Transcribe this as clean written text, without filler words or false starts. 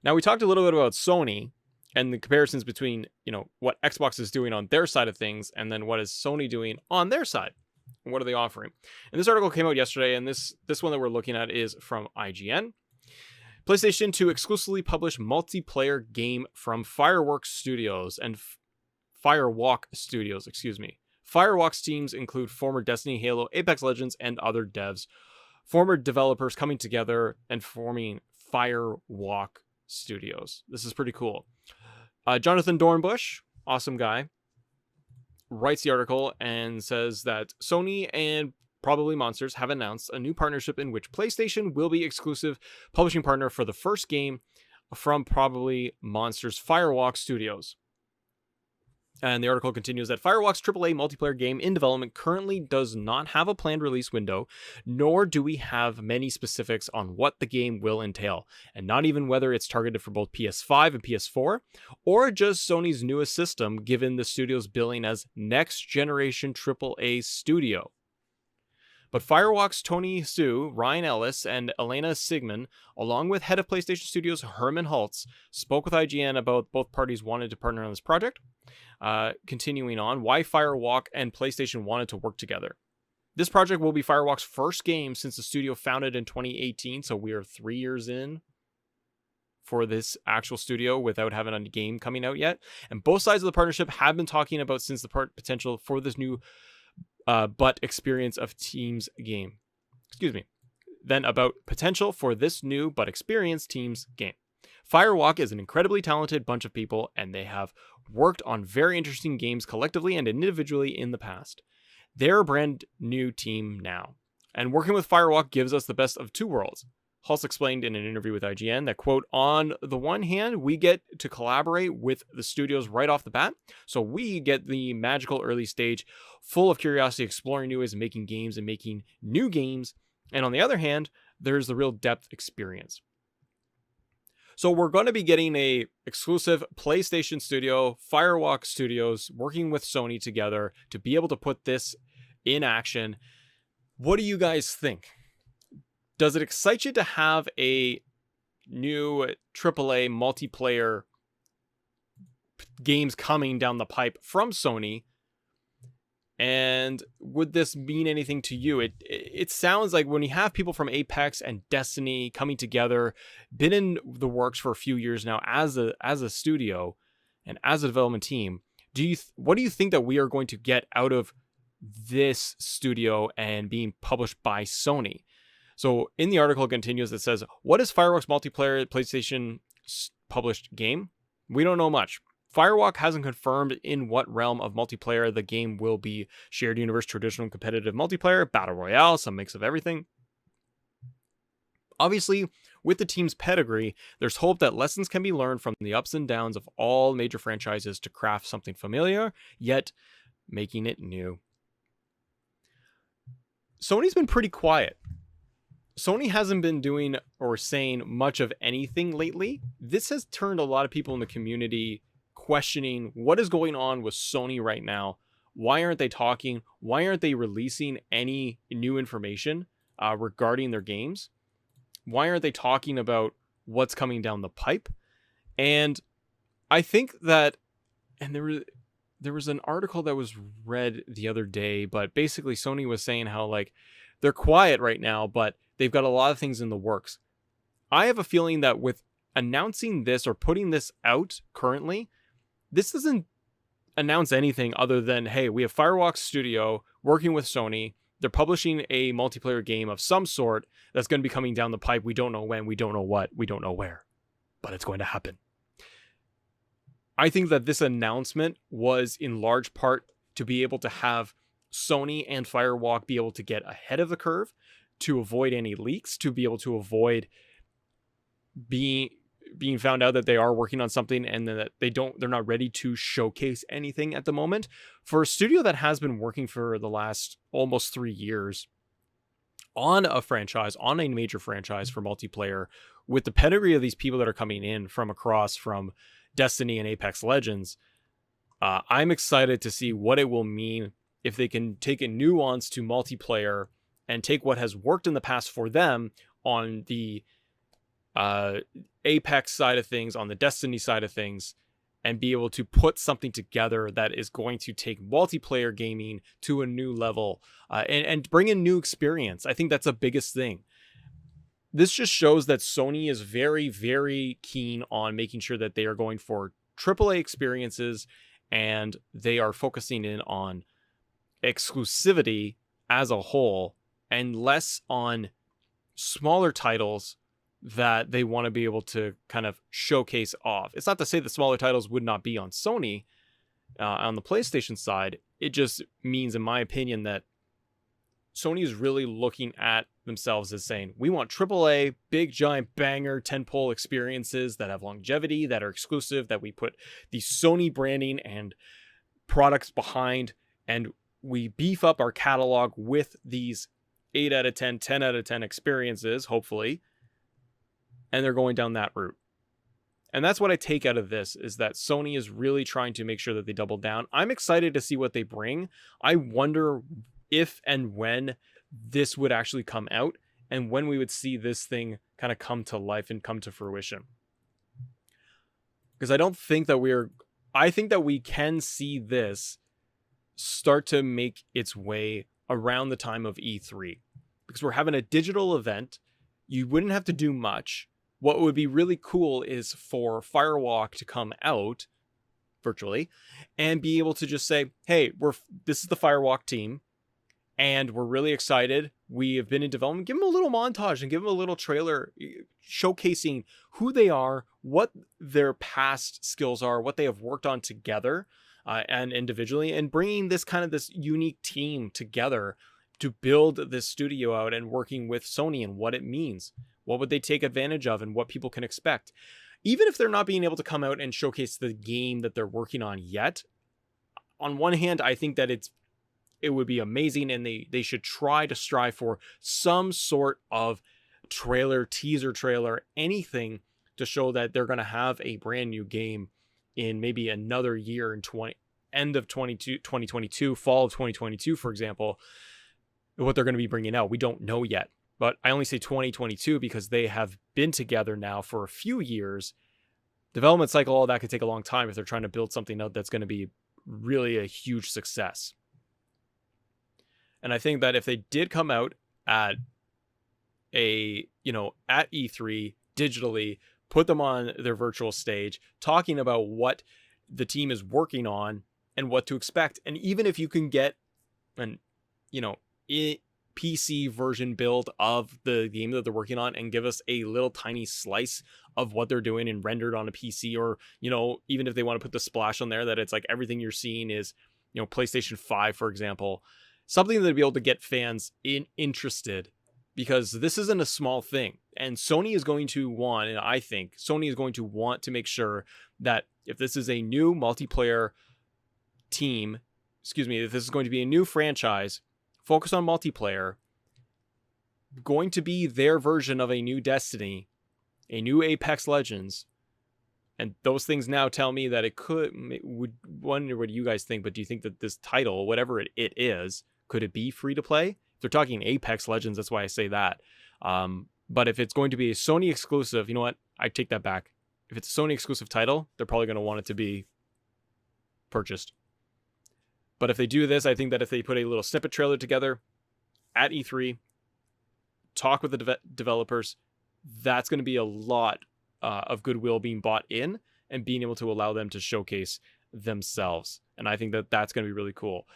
Now, we talked a little bit about Sony and the comparisons between, what Xbox is doing on their side of things and then what is Sony doing on their side. And what are they offering? And this article came out yesterday, and this one that we're looking at is from IGN. PlayStation to exclusively publish multiplayer game from Firewalk Studios and Firewalk Studios, Firewalk's teams include former Destiny, Halo, Apex Legends, and other devs. Former developers coming together and forming Firewalk Studios. This is pretty cool. Jonathan Dornbush, awesome guy, writes the article and says that Sony and probably Monsters have announced a new partnership in which PlayStation will be exclusive publishing partner for the first game from probably Monsters Firewalk Studios. And the article continues that Firewalk's AAA multiplayer game in development currently does not have a planned release window, nor do we have many specifics on what the game will entail, and not even whether it's targeted for both PS5 and PS4, or just Sony's newest system, given the studio's billing as next-generation AAA studio. But Firewalk's Tony Hsu, Ryan Ellis, and Elena Sigmund, along with head of PlayStation Studios Herman Hultz, spoke with IGN about both parties wanted to partner on this project. Continuing on, why Firewalk and PlayStation wanted to work together. This project will be Firewalk's first game since the studio founded in 2018, so we are 3 years in for this actual studio without having a game coming out yet. And both sides of the partnership have been talking about since the potential for this new but experience of teams game. Then about potential for this new but experienced teams game. Firewalk is an incredibly talented bunch of people, and they have worked on very interesting games collectively and individually in the past. They're a brand new team now, and working with Firewalk gives us the best of two worlds. Hulse explained in an interview with IGN that, quote, on the one hand, we get to collaborate with the studios right off the bat, so we get the magical early stage full of curiosity, exploring new ways of making games and making new games, and on the other hand, there's the real depth experience. So we're going to be getting a exclusive PlayStation studio, Firewalk Studios, working with Sony together to be able to put this in action. What do you guys think? Does it excite you to have a new AAA multiplayer games coming down the pipe from Sony? And would this mean anything to you? It sounds like when you have people from Apex and Destiny coming together, been in the works for a few years now as a studio and as a development team, what do you think that we are going to get out of this studio and being published by Sony? So in the article it continues, it says, what is Firewalk's multiplayer PlayStation published game? We don't know much. Firewalk hasn't confirmed in what realm of multiplayer the game will be. Shared universe, traditional competitive multiplayer, battle royale, some mix of everything. Obviously, with the team's pedigree, there's hope that lessons can be learned from the ups and downs of all major franchises to craft something familiar, yet making it new. Sony's been pretty quiet. Sony hasn't been doing or saying much of anything lately. This has turned a lot of people in the community questioning what is going on with Sony right now. Why aren't they talking? Why aren't they releasing any new information regarding their games? Why aren't they talking about what's coming down the pipe? And I think that, and there was an article that was read the other day, but basically Sony was saying how like they're quiet right now, but they've got a lot of things in the works. I have a feeling that with announcing this or putting this out currently, this doesn't announce anything other than, hey, we have Firewalk Studio working with Sony. They're publishing a multiplayer game of some sort that's going to be coming down the pipe. We don't know when, we don't know what, we don't know where, but it's going to happen. I think that this announcement was in large part to be able to have Sony and Firewalk be able to get ahead of the curve, to avoid any leaks, to be able to avoid being found out that they are working on something and that they're not ready to showcase anything at the moment. For a studio that has been working for the last almost 3 years on a franchise, on a major franchise for multiplayer, with the pedigree of these people that are coming in from across from Destiny and Apex Legends, I'm excited to see what it will mean if they can take a nuance to multiplayer and take what has worked in the past for them on the uh, Apex side of things, on the Destiny side of things, and be able to put something together that is going to take multiplayer gaming to a new level, and bring a new experience. I think that's the biggest thing. This just shows that Sony is very, very keen on making sure that they are going for AAA experiences, and they are focusing in on exclusivity as a whole and less on smaller titles that they want to be able to kind of showcase off. It's not to say that smaller titles would not be on Sony, on the PlayStation side. It just means, in my opinion, that Sony is really looking at themselves as saying, we want AAA, big, giant, banger, tentpole experiences that have longevity, that are exclusive, that we put the Sony branding and products behind, and we beef up our catalog with these 8 out of 10, 10 out of 10 experiences, hopefully. And they're going down that route. And that's what I take out of this, is that Sony is really trying to make sure that they double down. I'm excited to see what they bring. I wonder if and when this would actually come out, and when we would see this thing kind of come to life and come to fruition. Because I think that we can see this start to make its way around the time of E3. Because we're having a digital event. You wouldn't have to do much. What would be really cool is for Firewalk to come out virtually and be able to just say, hey, this is the Firewalk team, and we're really excited. We have been in development. Give them a little montage and give them a little trailer showcasing who they are, what their past skills are, what they have worked on together and individually, and bringing this unique team together to build this studio out and working with Sony and what it means. What would they take advantage of and what people can expect? Even if they're not being able to come out and showcase the game that they're working on yet, on one hand, I think that it would be amazing, and they should try to strive for some sort of trailer, teaser trailer, anything to show that they're going to have a brand new game in maybe another year, in end of 2022, fall of 2022, for example, what they're going to be bringing out. We don't know yet. But I only say 2022 because they have been together now for a few years. Development cycle, all that could take a long time if they're trying to build something out that's going to be really a huge success. And I think that if they did come out at at E3 digitally, put them on their virtual stage, talking about what the team is working on and what to expect. And even if you can get PC version build of the game that they're working on and give us a little tiny slice of what they're doing and rendered on a PC, or, even if they want to put the splash on there that it's like everything you're seeing is, PlayStation 5, for example, something that'd be able to get fans interested, because this isn't a small thing. And Sony is going to want, and I think Sony is going to want to make sure that if this is a new multiplayer team, if this is going to be a new franchise, focus on multiplayer, going to be their version of a new Destiny, a new Apex Legends, and those things now tell me that would wonder what you guys think, but do you think that this title, whatever it is, could it be free to play? If they're talking Apex Legends, that's why I say that. But if it's going to be a Sony exclusive, you know what? I take that back. If it's a Sony exclusive title, they're probably going to want it to be purchased. But if they do this, I think that if they put a little snippet trailer together at E3, talk with the developers, that's going to be a lot of goodwill being bought in and being able to allow them to showcase themselves. And I think that that's going to be really cool.